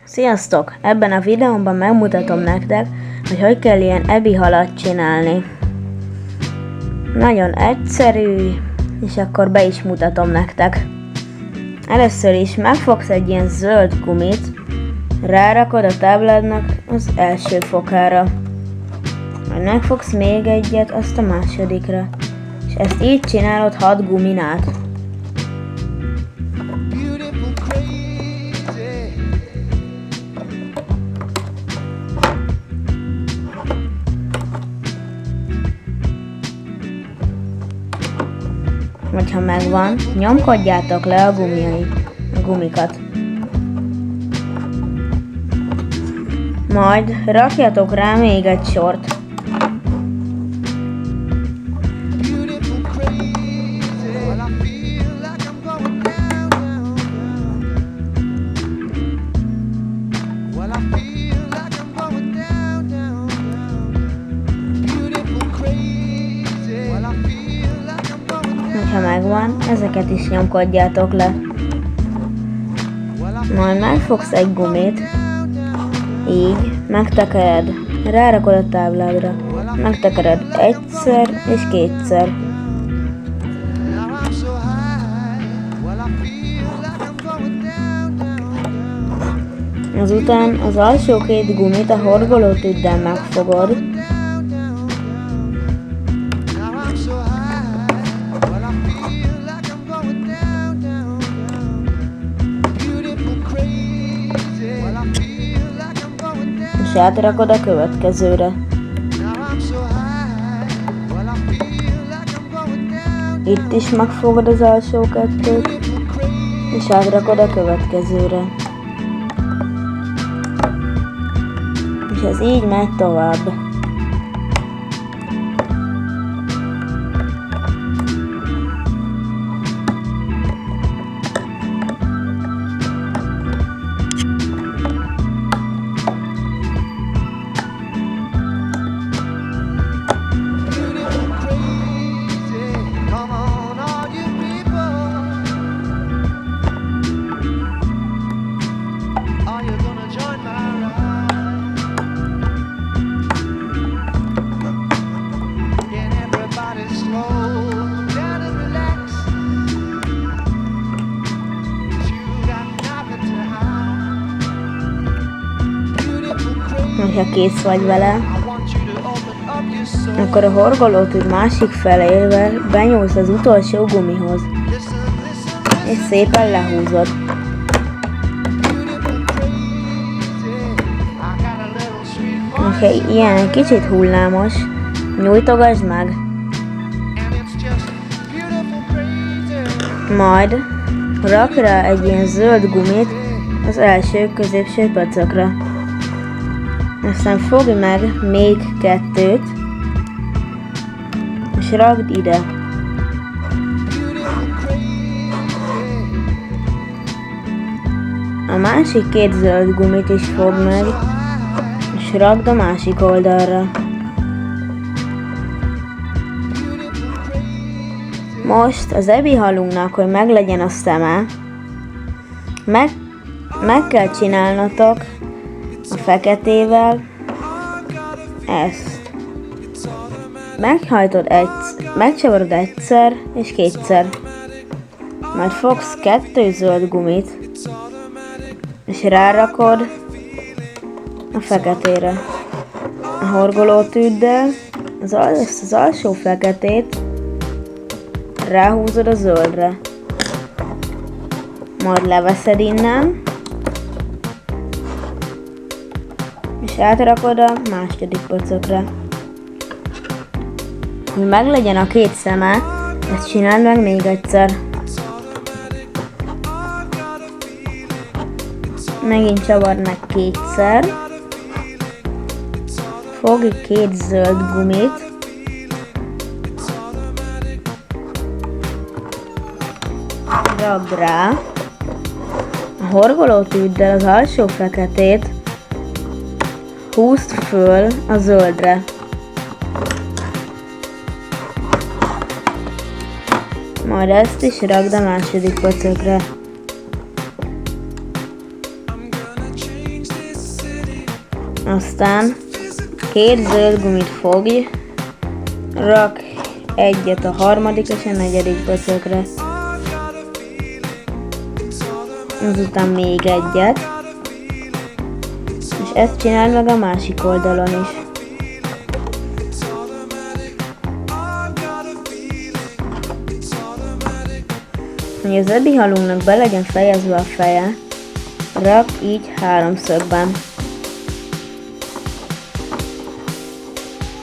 Sziasztok! Ebben a videómban megmutatom nektek, hogy kell ilyen ebi halat csinálni. Nagyon egyszerű, és akkor be is mutatom nektek. Először is megfogsz egy ilyen zöld gumit, rárakod a tábládnak az első fokára. Majd megfogsz még egyet, azt a másodikra. És ezt így csinálod 6 gumin át. Hogyha megvan, nyomkodjátok le a gumikat. Majd rakjatok rá még egy sort. Ha megvan, ezeket is nyomkodjátok le. Majd megfogsz egy gumit, így megtekered, rárakod a tábládra, megtekered egyszer és kétszer. Azután az alsó 2 gumit a horgolótűddel megfogod, és átrakod a következőre. Itt is megfogod az alsó 2-t, és átrakod a következőre. És ez így megy tovább. Ha kész vagy vele, akkor a horgolótűd másik felével benyúlsz az utolsó gumihoz, és szépen lehúzod. Ha ilyen egy kicsit hullámos, nyújtogasd meg. Majd rak rá egy ilyen zöld gumit az első középső pöcökre. Aztán fogd meg még 2-t, és rakd ide. A másik 2 zöld gumit is fogd meg, és rakd a másik oldalra. Most az ebi halunknak, hogy meglegyen a szeme, meg kell csinálnotok a feketével ezt. Megcsavarod egyszer és kétszer. Majd fogsz 2 zöld gumit, és rárakod a feketére. A horgolótűddel ezt az alsó feketét ráhúzod a zöldre. Majd leveszed innen, és átrakod a második pöcökre. Hogy meglegyen a 2 szeme, ezt csináld meg még egyszer. Megint csavard meg 2-szer. Fogj 2 zöld gumit. Rakd rá. A horgolótűddel az alsó feketét húzd föl a zöldre. Majd ezt is rakd a második pöcökre. Aztán 2 zöld gumit fogj, rak egyet a harmadik és a negyedik pöcökre. Azután még egyet. És ezt csináld meg a másik oldalon is. Hogy az ebihalunknak be legyen fejezve a feje, rak így 3-szögben.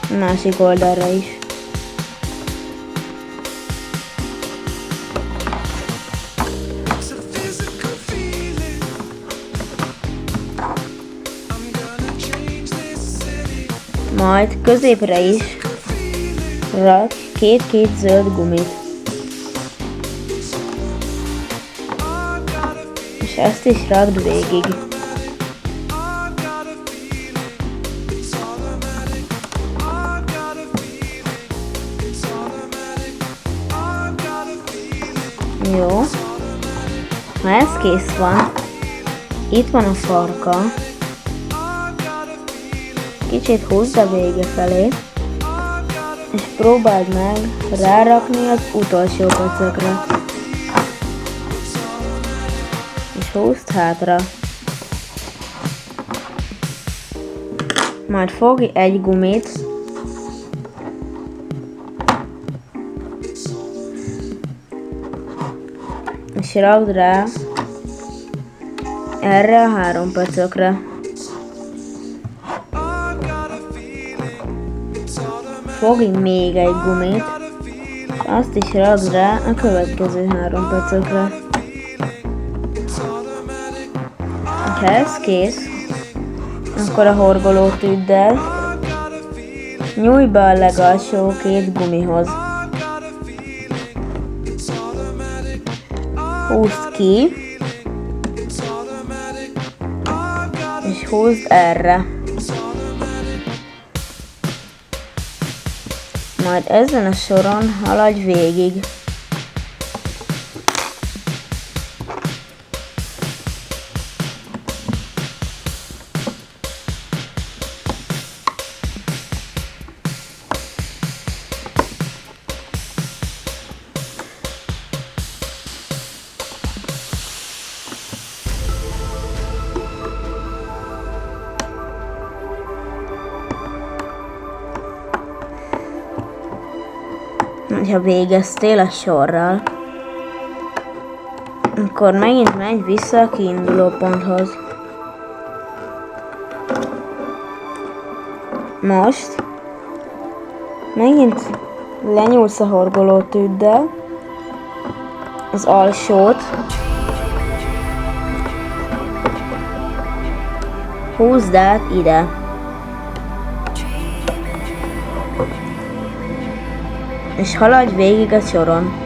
A másik oldalra is. Majd középre is rak 2 zöld gumit. És ezt is rakd végig. Jó. Ha ez kész van, itt van a farka. Kicsit húzd a vége felé, és próbáld meg rárakni az utolsó pöcökre. És húzd hátra. Majd fogj egy gumit, és rakd rá erre a 3 pöcökre. Fogj még egy gumit, és azt is rakd rá a következő 3 pöcökre. Ha ez kész, akkor a horgolótűddel nyújj be a legalsó 2 gumihoz. Húzd ki, és húzd erre. Majd ezen a soron haladj végig. Ha végeztél a sorral, akkor megint menj vissza a kiinduló ponthoz. Most megint lenyúlsz a horgolótűddel az alsót, húzd át ide. És haladj végig a soron.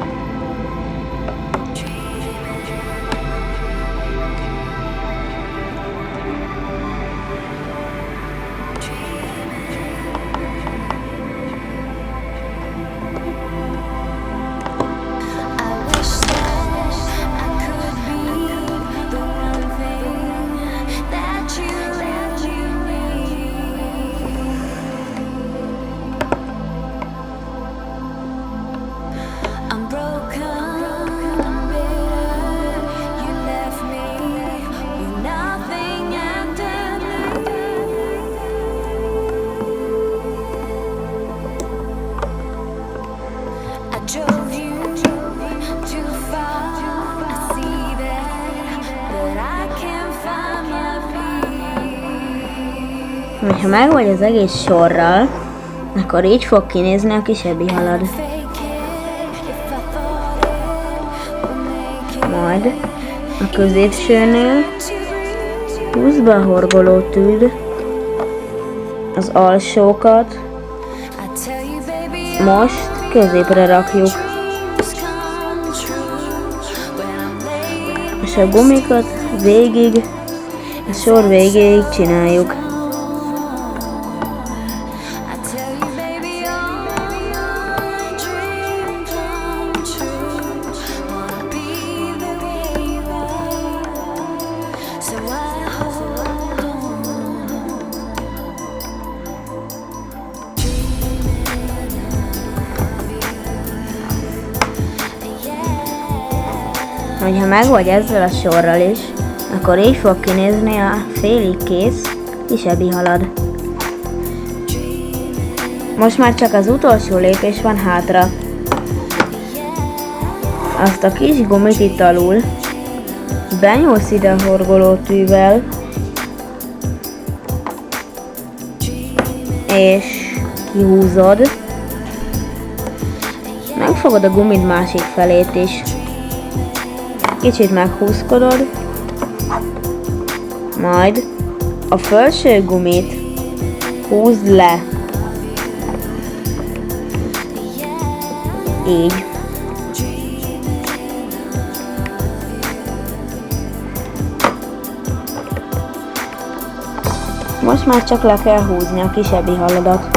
Ha meg vagy az egész sorral, akkor így fog kinézni a kis ebihalad. Majd a középsőnél húzd be a horgolótűd, az alsókat most középre rakjuk, és a gumikat végig, a sor végéig csináljuk. Hogyha meg vagy ezzel a sorral is, akkor így fog kinézni a félig kész kis ebihalad. Most már csak az utolsó lépés van hátra. Azt a kis gumit itt alul benyúlsz ide a horgolótűvel, és kihúzod. Megfogod a gumid másik felét is. Kicsit meghúzkodod, majd a felső gumit húzd le. Így. Most már csak le kell húzni a kis ebihaladat.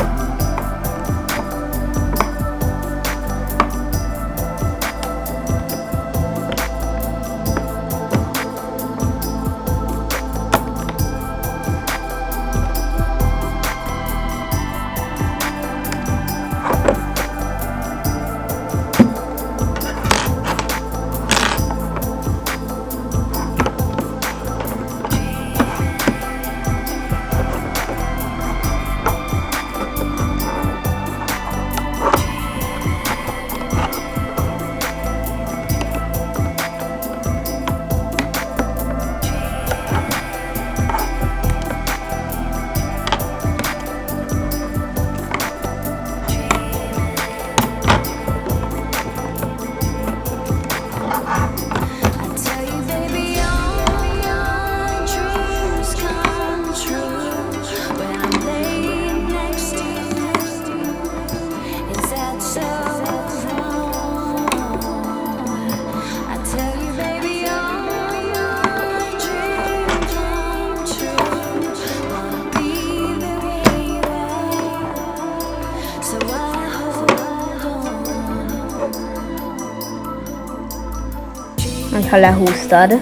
Ha lehúztad,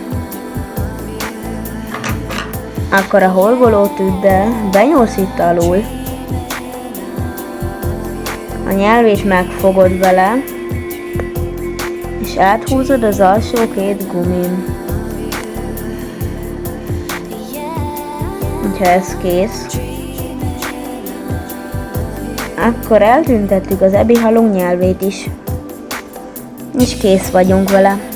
akkor a horgolótűddel benyúlsz itt alul, a nyelvét megfogod vele, és áthúzod az alsó két gumin. Ha ez kész, akkor eltüntettük az ebihalunk nyelvét is, és kész vagyunk vele.